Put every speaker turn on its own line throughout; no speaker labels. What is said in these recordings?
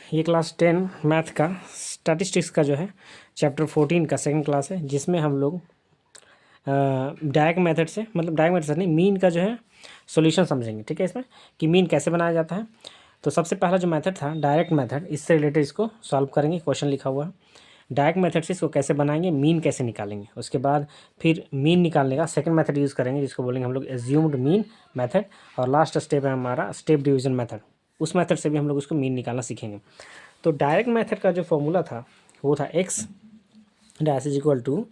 ये class 10 math का statistics का जो है चैप्टर 14 का सेकंड क्लास है, जिसमें हम लोग डायरेक्ट मेथड से, मतलब डायरेक्ट मेथड से नहीं, मीन का जो है सॉल्यूशन समझेंगे। ठीक है, इसमें कि मीन कैसे बनाया जाता है। तो सबसे पहला जो मेथड था डायरेक्ट मेथड, इससे रिलेटेड इसको सॉल्व करेंगे। क्वेश्चन लिखा हुआ है डायरेक्ट मेथड से इसको कैसे बनाएंगे, मीन कैसे निकालेंगे। उसके बाद फिर मीन निकालने का सेकंड मेथड यूज़ करेंगे, जिसको बोलेंगे हम लोग एज्यूम्ड मीन मेथड। और लास्ट स्टेप है हमारा स्टेप डिवीजन मेथड, उस मेथड से भी हम लोग उसको मीन निकालना सीखेंगे। तो डायरेक्ट मेथड का जो फॉर्मूला था वो था x dash is equal to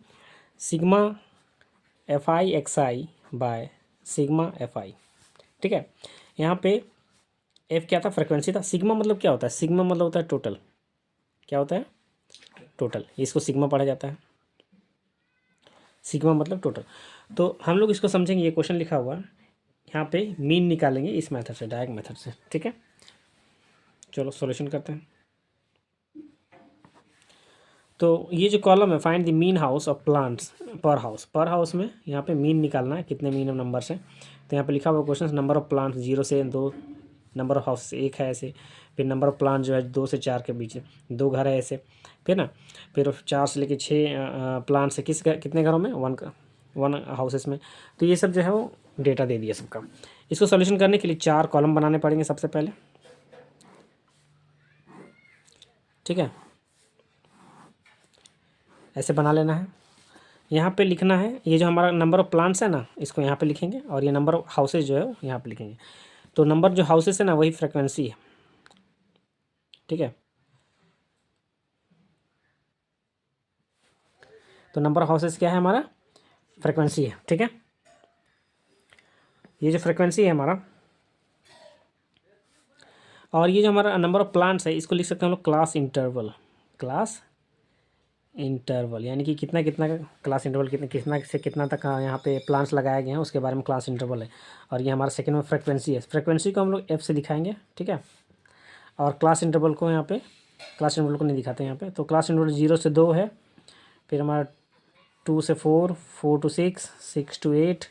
sigma F I x I by sigma F I. ठीक है, यहाँ पे एफ क्या था, फ्रिक्वेंसी था। सिग्मा मतलब क्या होता है, सिग्मा मतलब होता है टोटल। क्या होता है, टोटल। इसको सिग्मा पढ़ा जाता है, सिग्मा मतलब टोटल। तो हम लोग इसको समझेंगे, ये क्वेश्चन लिखा हुआ है, यहाँ पे मीन निकालेंगे इस मेथड से, डायरेक्ट मेथड से। ठीक है, चलो सॉल्यूशन करते हैं। तो ये जो कॉलम है, find the mean house of plants पर हाउस। पर हाउस में यहाँ पे मीन निकालना है, कितने मीन नंबर से। तो यहाँ पे लिखा हुआ क्वेश्चन, नंबर ऑफ प्लांट्स 0 से 2, नंबर ऑफ हाउस 1 है ऐसे। फिर नंबर ऑफ प्लांट जो है 2 से 4 के बीच, 2 घर है ऐसे। फिर ना, फिर 4 से लेके 6 प्लांट्स है कितने घरों में, 1 हाउसेस में। तो ये सब जो है वो डेटा दे दिया सबका। इसको सोल्यूशन करने के लिए 4 कॉलम बनाने पड़ेंगे सबसे पहले। ठीक है, ऐसे बना लेना है। यहाँ पे लिखना है, ये जो हमारा नंबर ऑफ़ प्लांट्स है ना, इसको यहाँ पे लिखेंगे, और ये नंबर ऑफ़ हाउसेज जो है वो यहाँ पे लिखेंगे। तो नंबर जो हाउसेस है ना, वही फ्रिक्वेंसी है। ठीक है, तो नंबर ऑफ़ हाउसेस क्या है हमारा, फ्रिक्वेंसी है। ठीक है, ये जो फ्रिक्वेंसी है हमारा, और ये जो हमारा नंबर ऑफ़ प्लांट्स है, इसको लिख सकते हैं हम लोग क्लास इंटरवल। क्लास इंटरवल यानी कि कितना कितना का क्लास इंटरवल, कितना से कितना तक यहाँ पे प्लांट्स लगाए गए हैं, उसके बारे में क्लास इंटरवल है। और ये हमारा सेकंड में फ्रिक्वेंसी है। फ्रिक्वेंसी को हम लोग एफ से दिखाएंगे। ठीक है, और क्लास इंटरवल को यहाँ पे, क्लास इंटरवल को नहीं दिखाते यहाँ पे। तो क्लास इंटरवल 0 से 2 है, फिर हमारा 2 से 4, 4 to 6, 6 to 8,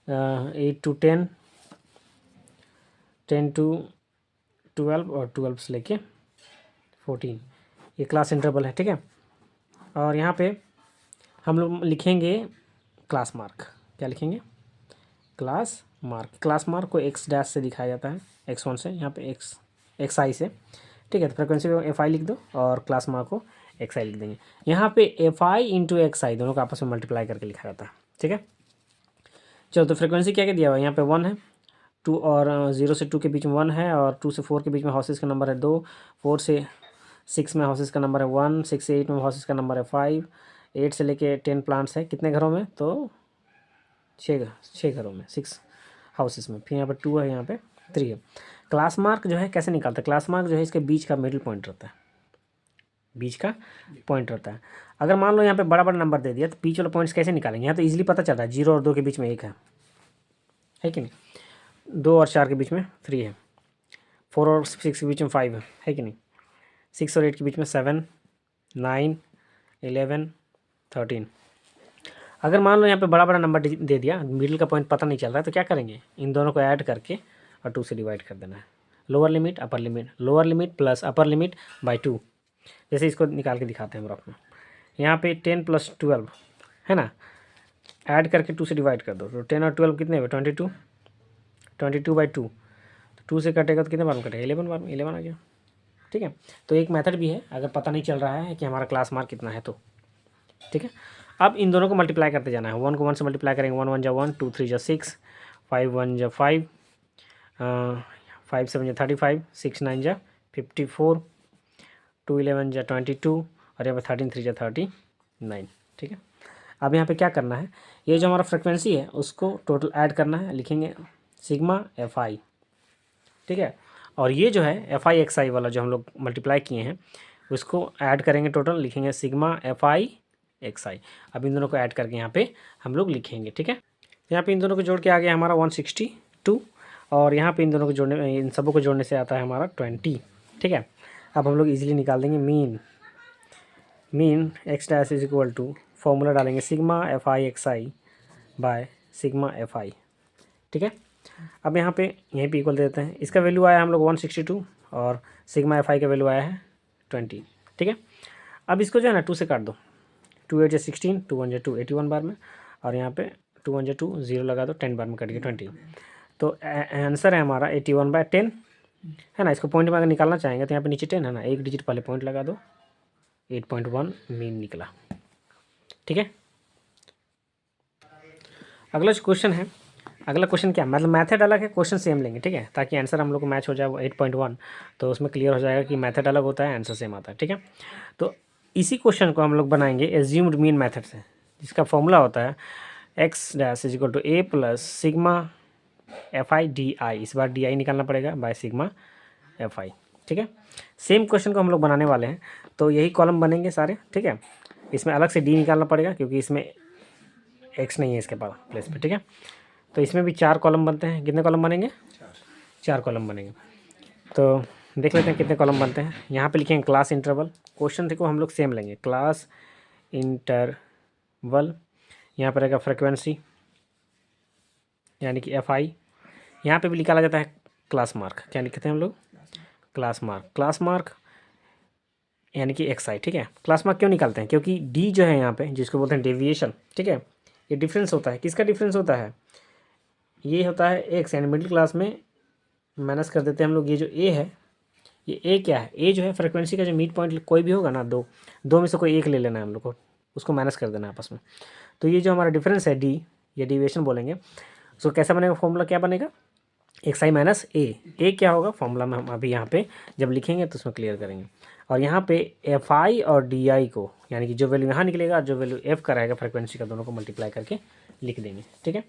8 to 10, 10 to 12 और 12 से लेके 14, ये क्लास इंटरवल है। ठीक है, और यहाँ पे हम लोग लिखेंगे क्लास मार्क। क्या लिखेंगे, क्लास मार्क। क्लास मार्क को एक्स डैश से दिखाया जाता है, x1 से, यहाँ पे एक्स आई से। ठीक है, तो फ्रिक्वेंसी को एफ आई लिख दो और क्लास मार्क को एक्स आई लिख देंगे। यहाँ पे एफ आई इंटू एक्स आई दोनों का आपस में मल्टीप्लाई करके लिखा जाता है। ठीक है, चलो तो फ्रिक्वेंसी क्या क्या दिया हुआ है, यहाँ पे 1 है, 2 और 0 से 2 के बीच में 1 है, और 2 से 4 के बीच में हाउसेस का नंबर है 2, 4 से 6 में हाउसेस का नंबर है 1, 6 से 8 में हाउसेस का नंबर है 5, 8 से लेके 10 प्लांट्स है कितने घरों में, तो 6 घरों में, 6 हाउसेस में। फिर यहाँ पे 2 है, यहाँ पे 3 है। क्लास मार्क जो है कैसे निकालते हैं, क्लास मार्क जो है इसके बीच का मिडिल पॉइंट रहता है, बीच का पॉइंट रहता है। अगर मान लो यहाँ पे बड़ा बड़ा नंबर दे दिया, तो बीच वाला पॉइंट्स कैसे निकालेंगे, यहाँ तो इजीली पता चल रहा है 0 और 2 के बीच में 1 है कि नहीं, 2 और 4 के बीच में 3 है, 4 और 6 के बीच में 5 है कि नहीं, 6 और 8 के बीच में 7, 9, 11, 13। अगर मान लो यहाँ पे बड़ा बड़ा नंबर दे दिया, मिडिल का पॉइंट पता नहीं चल रहा है, तो क्या करेंगे, इन दोनों को ऐड करके और 2 से डिवाइड कर देना है। Lower limit upper limit, lower limit plus upper limit by 2। जैसे इसको निकाल के दिखाते हैं हम अपना, यहाँ पे 10 + 12 है ना, ऐड करके 2 से डिवाइड कर दो, तो 10 और 12 कितने हुए, 22, 22/2। तो 2 से कटेगा तो कितने बार में कटेगा, 11 बार में, 11 आ गया। ठीक है, तो एक मेथड भी है अगर पता नहीं चल रहा है कि हमारा क्लास मार्क कितना है तो। ठीक है, अब इन दोनों को मल्टीप्लाई करते जाना है। 1 को 1 से मल्टीप्लाई करेंगे, 1 1 जा 1, 2 3 जा 6, 5 1 जा 5, 5 7 जा 35, 6 9 जा 54, 2 11 जा 22, और यहाँ पे 13 3 जा 39। ठीक है, अब यहाँ पे क्या करना है, ये जो हमारा फ्रिक्वेंसी है उसको टोटल ऐड करना है, लिखेंगे सिग्मा एफ आई। ठीक है, और ये जो है एफ आई एक्स आई वाला जो हम लोग मल्टीप्लाई किए हैं उसको ऐड करेंगे, टोटल लिखेंगे सिग्मा एफ आई एक्स आई। अब इन दोनों को ऐड करके यहाँ पे हम लोग लिखेंगे। ठीक है, यहाँ पे इन दोनों को जोड़ के आ गया हमारा 162, और यहाँ पे इन दोनों को जोड़ने, इन सबों को जोड़ने से आता है हमारा 20। ठीक है, अब हम लोग इजीली निकाल देंगे mean X dash is equal to, formula डालेंगे sigma F I x I by sigma F I. ठीक है, अब यहाँ पे यहीं पे इक्वल दे देते हैं, इसका वैल्यू आया हम लोग 162, और सिग्मा एफ आई का वैल्यू आया है 20, ठीक है। अब इसको जो है ना 2 से काट दो, 2 8 16, 2 1 2, 81 बार में, और यहाँ पे 2 1 2, 0 लगा दो, 10 बार में कट गया 20। तो आंसर है हमारा 81/10, है ना। इसको पॉइंट में अगर निकालना चाहेंगे तो यहाँ पे नीचे 10 है ना, एक डिजिट पहले पॉइंट लगा दो, 8.1 मीन निकला, ठीक है। अगला जो क्वेश्चन है, अगला क्वेश्चन क्या, मतलब मेथड अलग है, क्वेश्चन सेम लेंगे, ठीक है, ताकि आंसर हम लोग को मैच हो जाए वो 8.1, तो उसमें क्लियर हो जाएगा कि मेथड अलग होता है, आंसर सेम आता है, ठीक है। तो इसी क्वेश्चन को हम लोग बनाएंगे एज्यूम्ड मीन मेथड से, जिसका फॉर्मूला होता है x dash is equal to a plus sigma F I D i, इस बार डी आई निकालना पड़ेगा बाय सिग्मा एफ आई, ठीक है। सेम क्वेश्चन को हम लोग बनाने वाले हैं, तो यही कॉलम बनेंगे सारे, ठीक है। इसमें अलग से डी निकालना पड़ेगा क्योंकि इसमें एक्स नहीं है इसके पास प्लेस पे, ठीक है। तो इसमें भी 4 कॉलम बनते हैं, कितने कॉलम बनेंगे, 4 कॉलम बनेंगे। तो देख लेते हैं कितने कॉलम बनते हैं। यहाँ पे लिखेंगे क्लास इंटरवल, क्वेश्चन देखो हम लोग सेम लेंगे, क्लास इंटरवल, यहाँ पर रहेगा फ्रिक्वेंसी यानी कि एफ आई, यहाँ पे भी निकाला जाता है क्लास मार्क, क्या लिखते हैं हम लोग, क्लास मार्क, क्लास मार्क यानी कि एक्स आई, ठीक है। क्लास मार्क क्यों निकालते हैं, क्योंकि डी जो है यहाँ पे जिसको बोलते हैं डेविएशन, ठीक है, ये डिफरेंस होता है, किसका डिफरेंस होता है, ये होता है एक्स, यानी मिडिल क्लास में माइनस कर देते हैं हम लोग, ये जो ए है, ये ए क्या है, ए जो है फ्रिक्वेंसी का जो मिड पॉइंट कोई भी होगा ना, दो में से कोई एक ले लेना है हम लोग को, उसको माइनस कर देना है आपस में। तो ये जो हमारा डिफरेंस है डी, ये डिविएशन बोलेंगे, उसको कैसा बनेगा, फॉर्मूला क्या बनेगा, एक्स आई माइनस ए क्या होगा फॉर्मूला में, हम अभी यहाँ पे जब लिखेंगे तो उसमें क्लियर करेंगे। और यहाँ पे एफ आई और डी आई को, यानी कि जो वैल्यू यहाँ निकलेगा, जो वैल्यू एफ का रहेगा फ्रिक्वेंसी का, दोनों को मल्टीप्लाई करके लिख देंगे, ठीक है।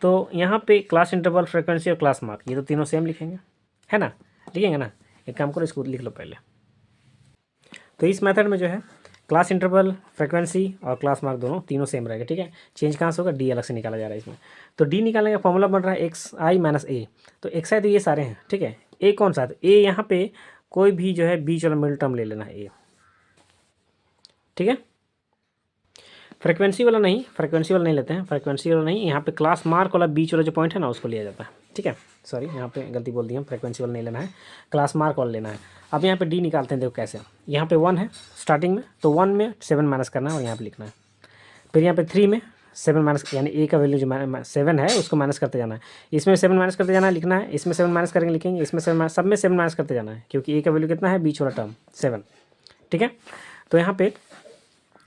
तो यहाँ पे क्लास इंटरवल, फ्रिक्वेंसी और क्लास मार्क, ये तो तीनों सेम लिखेंगे, है ना, लिखेंगे ना, एक काम करो इसको लिख लो पहले। तो इस मेथड में जो है क्लास इंटरवल, फ्रिक्वेंसी और क्लास मार्क दोनों तीनों सेम रहेगा, ठीक है। चेंज कहाँ से होगा, डी अलग से निकाला जा रहा है इसमें। तो डी निकालने का फॉर्मूला बन रहा है एक्स आई माइनस ए, तो एक्स आई तो ये सारे हैं, ठीक है। ए कौन सा है, तो ए यहाँ पे कोई भी जो है बीच वाला मिडिल टर्म ले लेना है ए, ठीक है। फ्रिक्वेंसी वाला नहीं लेते हैं, फ्रिक्वेंसी वाला नहीं, यहाँ पे क्लास मार्क वाला बीच वाला जो पॉइंट है ना उसको लिया जाता है, ठीक है। सॉरी यहाँ पे गलती बोल दी हम, फ्रिक्वेंसी वाला नहीं लेना है, क्लास मार्क वाला लेना है। अब यहाँ पे डी निकालते हैं, देखो कैसे, यहाँ पे 1 है स्टार्टिंग में, तो 1 में 7 माइनस करना है और यहाँ पे लिखना है। फिर यहाँ पे 3 में 7 माइनस, यानी ए का वैल्यू जो 7 है उसको माइनस करते जाना है, इसमें 7 माइनस करते जाना है, लिखना है, इसमें 7 माइनस करेंगे लिखेंगे, इसमें 7 सब में 7 माइनस करते जाना है, क्योंकि ए का वैल्यू कितना है, बीच वाला टर्म 7, ठीक है। तो यहाँ पे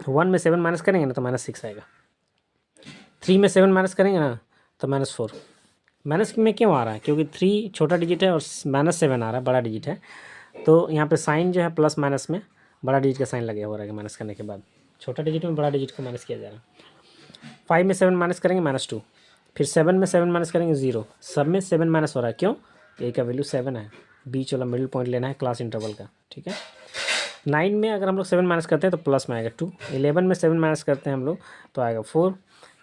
1 में 7 माइनस करेंगे ना तो -6 आएगा, 3 में 7 माइनस करेंगे ना तो -4। माइनस में क्यों आ रहा है, क्योंकि 3 छोटा डिजिट है और -7 आ रहा है बड़ा डिजिट है, तो यहाँ पे साइन जो है प्लस माइनस में बड़ा डिजिट का साइन लगे हो रहा है माइनस करने के बाद, छोटा डिजिट में बड़ा डिजिट को माइनस किया जा रहा है। 5 में 7 माइनस करेंगे -2, फिर 7 में 7 माइनस करेंगे 0, सब में 7 माइनस हो रहा है, क्यों, ए का वैल्यू 7 है, बीच वाला मिडिल पॉइंट लेना है क्लास इंटरवल का, ठीक है। 9 में अगर हम लोग 7 माइनस करते हैं तो प्लस में आएगा 2, 11 में 7 माइनस करते हैं हम लोग तो आएगा 4,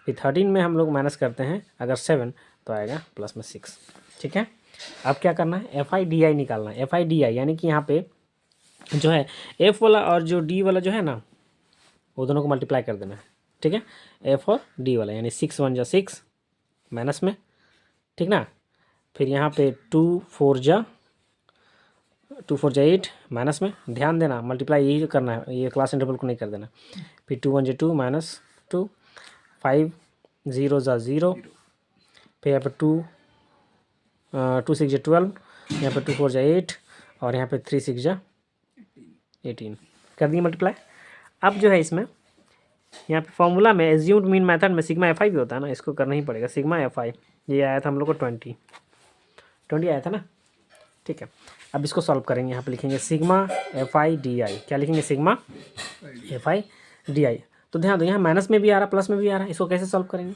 फिर 13 में हम लोग माइनस करते हैं अगर 7 तो आएगा प्लस में 6, ठीक है। अब क्या करना है, एफ आई डी आई निकालना है, एफ आई डी आई यानी कि यहाँ पे जो है एफ वाला और जो डी वाला जो है ना वो दोनों को मल्टीप्लाई कर देना है, ठीक है, एफ और डी वाला, यानी 6 1 जा 6 माइनस में, ठीक ना, फिर यहाँ पे 2 4 जा 8 माइनस में, ध्यान देना मल्टीप्लाई यही करना है, ये क्लास इंटरवल को नहीं कर देना। फिर 2 1 जा 2 -2, 5 0 जा 0, फिर यहाँ पे 2 6 जा 12, यहाँ पे 2 4 जा 8 और यहाँ पे 3 6 जा 18, कर दिए मल्टीप्लाई। अब जो है इसमें यहाँ पे फॉर्मूला में एज्यूम्ड मीन मेथड में सिग्मा एफ आई भी होता है ना, इसको करना ही पड़ेगा, सिग्मा एफ आई ये आया था हम लोग को 20 आया था ना, ठीक है। अब इसको सॉल्व करेंगे, यहाँ पे लिखेंगे sigma F I D I, क्या लिखेंगे, sigma F I D I. तो ध्यान दो यहाँ माइनस में भी आ रहा प्लस में भी आ रहा है, इसको कैसे सॉल्व करेंगे,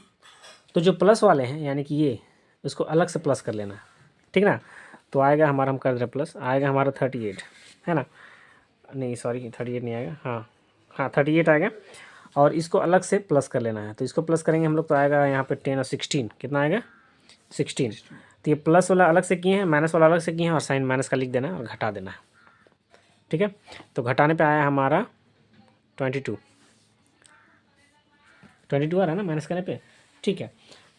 तो जो प्लस वाले हैं यानी कि ये उसको अलग से प्लस कर लेना है, ठीक ना। तो आएगा हमारा, हम कर रहे प्लस, आएगा हमारा 38, है ना, नहीं सॉरी 38 नहीं आएगा, हाँ 38 आएगा, और इसको अलग से प्लस कर लेना है, तो इसको प्लस करेंगे हम लोग तो आएगा यहाँ पे 10 और 16, कितना आएगा 16। तो ये प्लस वाला अलग से किए हैं, माइनस वाला अलग से किए हैं, और साइन माइनस का लिख देना है और घटा देना है, ठीक है। तो घटाने पे आया हमारा 22 आ रहा है ना माइनस करने पे, ठीक है।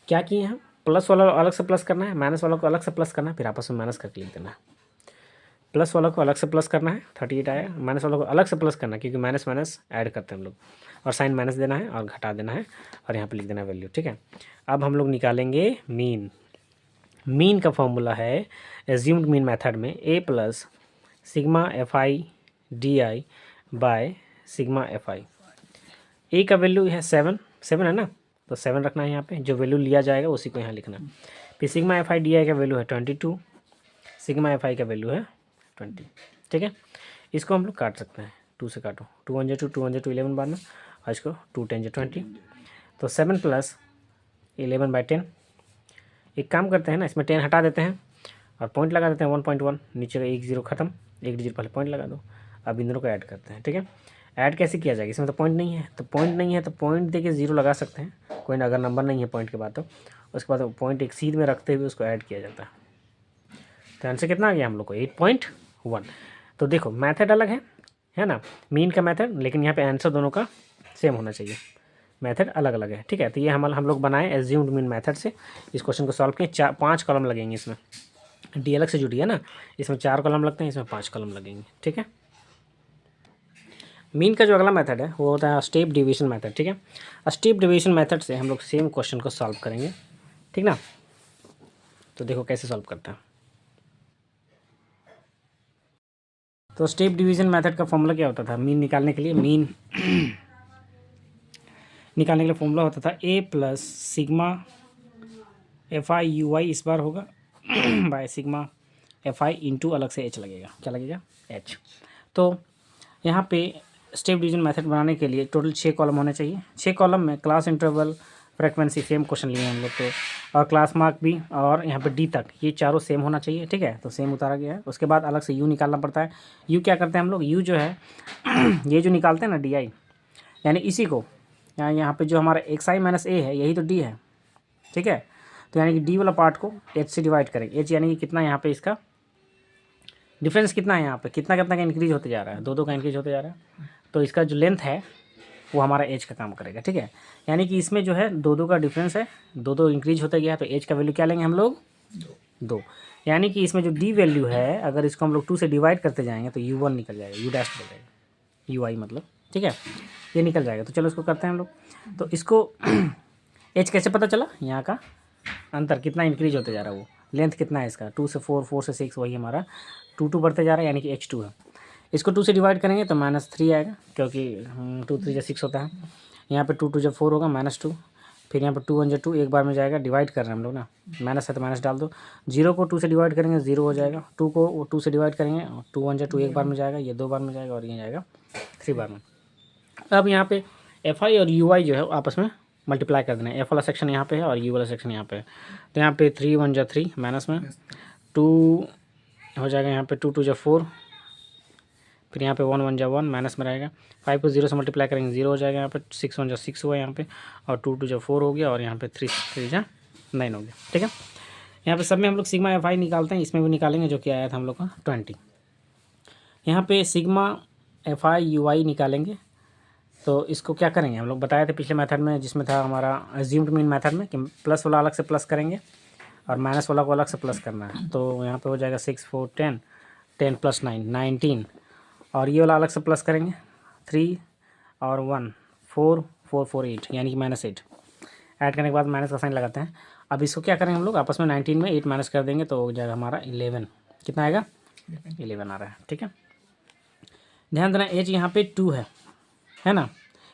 क्या किए हैं, प्लस वाला अलग से प्लस करना है, माइनस वाला को अलग से प्लस करना है, फिर आपस में माइनस करके लिख देना है। प्लस वाला को अलग से प्लस करना है 38 आया, माइनस वाला को अलग से प्लस करना है क्योंकि माइनस माइनस ऐड करते हैं हम लोग, और साइन माइनस देना है और घटा देना है और यहाँ पे लिख देना है वैल्यू। ठीक है, अब हम लोग निकालेंगे मीन। मीन का फॉर्मूला है एज्यूम्ड मीन मेथड में A plus sigma F I D I by sigma F I. A का वैल्यू है 7 है ना, तो 7 रखना है यहाँ पे, जो वैल्यू लिया जाएगा उसी को यहाँ लिखना। फिर sigma F I D I का वैल्यू है 22, सिग्मा एफ आई का वैल्यू है 20। ठीक है, इसको हम लोग काट सकते हैं, 2 से काटो, 2 1 2 2 1 2 11 बार में, और इसको 2 10 20, तो 7 प्लस 11/10। एक काम करते हैं ना, इसमें 10 हटा देते हैं और पॉइंट लगा देते हैं 1.1, नीचे का 1 0 खत्म, 1 डिजिट पहले पॉइंट लगा दो। अब इन दोनों को ऐड करते हैं। ठीक है, ऐड कैसे किया जाएगा, इसमें तो पॉइंट नहीं है, तो पॉइंट दे के 0 लगा सकते हैं, कोई ना, अगर नंबर नहीं है पॉइंट के बाद, तो उसके बाद पॉइंट एक सीध में रखते हुए उसको ऐड किया जाता है। तो आंसर कितना आ गया हम लोग को 8.1। तो देखो मैथड अलग है ना, मीन का मैथड, लेकिन यहाँ पे आंसर दोनों का सेम होना चाहिए, मेथड अलग अलग है। ठीक है, तो ये हम लोग बनाए एज्यूम्ड मीन मेथड से इस क्वेश्चन को सॉल्व किए। 5 कॉलम लगेंगे इसमें, डी अलग से जुड़ी है ना, इसमें 4 कॉलम लगते हैं, इसमें 5 कॉलम लगेंगे। ठीक है, मीन का जो अगला मेथड है वो होता है स्टेप डिवीजन मेथड। ठीक है, स्टेप डिवीजन मेथड से हम लोग सेम क्वेश्चन को सॉल्व करेंगे। ठीक ना, तो देखो कैसे सॉल्व करते हैं। तो स्टेप डिवीजन मेथड का फॉर्मूला क्या होता था मीन निकालने के लिए? मीन निकालने के लिए फॉर्मूला होता था A plus sigma F I U Y, इस बार होगा by sigma F I into अलग से एच लगेगा, क्या लगेगा? एच। तो यहाँ पे स्टेप डिवीजन मेथड बनाने के लिए टोटल 6 कॉलम होने चाहिए। 6 कॉलम में class interval, frequency, same question लिए हम लोग, तो और क्लास मार्क भी, और यहाँ पे डी तक, ये चारों सेम होना चाहिए। ठीक है, तो सेम उतारा गया है। उसके बाद अलग से यू निकालना पड़ता है। यू क्या करते हैं हम लोग, यू जो है ये जो निकालते हैं ना डी आई, यानी इसी को यहाँ पे जो हमारा एक्स आई माइनस ए है यही तो डी है। ठीक है, तो यानी कि डी वाला पार्ट को एच से डिवाइड करेंगे। एच यानी कि कितना यहाँ पे इसका डिफरेंस कितना है, यहाँ पे कितना कितना का इंक्रीज होते जा रहा है, 2 का इंक्रीज होते जा रहा है, तो इसका जो लेंथ है वो हमारा एज का काम करेगा। ठीक है, यानी कि इसमें जो है 2 का डिफरेंस है, 2 इंक्रीज होता गया, तो एज का वैल्यू क्या लेंगे हम लोग? 2। यानी कि इसमें जो डी वैल्यू है अगर इसको हम लोग 2 से डिवाइड करते जाएंगे तो U1 निकल जाएगा, U डैश निकल जाएगा, UI मतलब। ठीक है, ये निकल जाएगा। तो चलो इसको करते हैं हम लोग। तो इसको एज कैसे पता चला, यहाँ का अंतर कितना इंक्रीज होते जा रहा है, वो लेंथ कितना है इसका, 2 से 4, 4 से 6, वही हमारा 2 बढ़ते जा रहा है, यानी कि H2 है। इसको 2 से डिवाइड करेंगे तो -3 आएगा, क्योंकि 2 3 जा 6 होता है। यहाँ पे 2 2 जब 4 होगा -2, फिर यहाँ पर 2 1 जा 2, एक बार में जाएगा, डिवाइड कर रहे हैं हम लोग ना, माइनस है तो माइनस डाल दो। 0 को 2 से डिवाइड करेंगे 0 हो जाएगा, 2 को 2 से डिवाइड करेंगे 2 1 जा 2, एक बार में जाएगा, ये 2 बार में जाएगा, और ये जाएगा 3 बार में। अब यहाँ पे एफ आई और यू आई जो है आपस में मल्टीप्लाई कर देना है। एफ वाला सेक्शन यहाँ पे है और यू वाला सेक्शन यहाँ पे है, तो यहाँ पे 3 1 जा 3 माइनस में 2 हो जाएगा, यहाँ पे 2 2 जा 4, फिर यहाँ पे 1 1 जा 1 माइनस में रहेगा। 5 को 0 से मल्टीप्लाई करेंगे 0 हो जाएगा, यहाँ पे 6 1 जा 6 हुआ यहाँ पे, और 2 2 जा 4 हो गया, और यहाँ पे 3 3 जा 9 हो गया। ठीक है, यहाँ पे सब में हम लोग सिग्मा एफ आई निकालते हैं, इसमें भी निकालेंगे, जो कि आया था हम लोग का 20। यहाँ पे सिग्मा एफ आई यू आई निकालेंगे, तो इसको क्या करेंगे हम लोग बताए थे पिछले मेथड में, जिसमें था हमारा एज्यूम्ड मीन मेथड में, कि प्लस वाला अलग से प्लस करेंगे और माइनस वाला को अलग से प्लस करना है। तो यहाँ पे हो जाएगा 6 4 10, 10 + 9 19, और ये वाला अलग से प्लस करेंगे 3 और 1 4 4 4 8, यानी कि -8। ऐड करने के बाद माइनस का साइन लगाते हैं। अब इसको क्या करेंगे हम लोग आपस में, 19 में 8 माइनस कर देंगे तो हो जाएगा हमारा 11। कितना आएगा? 11 आ रहा है। ठीक है, ध्यान देना एज यहाँ पे 2 है ना,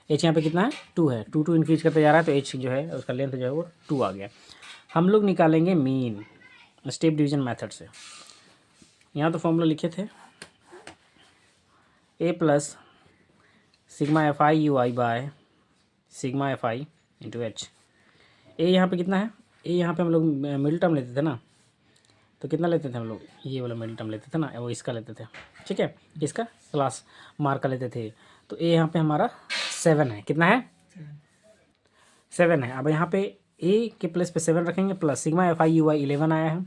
एच यहाँ पे कितना है? 2 है, 2 इंक्रीज करते जा रहा है, तो एच जो है उसका लेंथ जो है वो 2 आ गया। हम लोग निकालेंगे मीन स्टेप डिवीजन मेथड से। यहाँ तो फॉर्मूला लिखे थे, A plus sigma F I U I by sigma F I into H. A यहाँ पे कितना है? ए यहाँ पे हम लोग मिडिल टर्म लेते थे ना, तो कितना लेते थे हम लोग? ये वाला मिडिल टर्म लेते थे ना, वो इसका लेते थे। ठीक है, इसका क्लास मार्क का लेते थे। तो ए यहाँ पे हमारा 7 है, कितना है? 7 है। अब यहाँ पे ए के प्लेस पे 7 रखेंगे, plus sigma F I U I 11 आया है,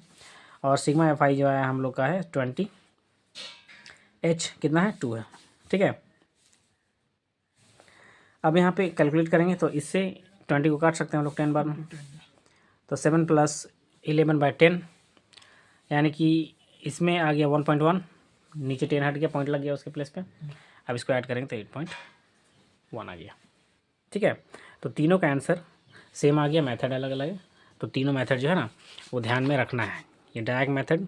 और सिग्मा एफ आई जो आया हम लोग का है 20, एच कितना है? 2 है। ठीक है, अब यहाँ पे कैलकुलेट करेंगे तो इससे 20 को काट सकते हैं हम लोग 10 बार में, तो 7 + 11/10, यानी कि इसमें आ गया 1.1, नीचे 10 हट गया, पॉइंट लग गया उसके प्लेस पे। अब इसको ऐड करेंगे तो 8.1 आ गया। ठीक है, तो तीनों का आंसर सेम आ गया, मेथड अलग अलग है। तो तीनों मेथड जो है ना वो ध्यान में रखना है। ये डायरेक्ट मेथड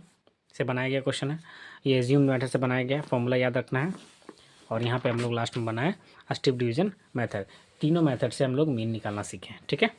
से बनाया गया क्वेश्चन है, ये एज्यूम मेथड से बनाया गया, फॉर्मूला याद रखना है। और यहाँ पे हम लोग लास्ट में बनाए स्ट्रिप डिवीजन मेथड। तीनों मेथड से हम लोग मीन निकालना सीखें। ठीक है।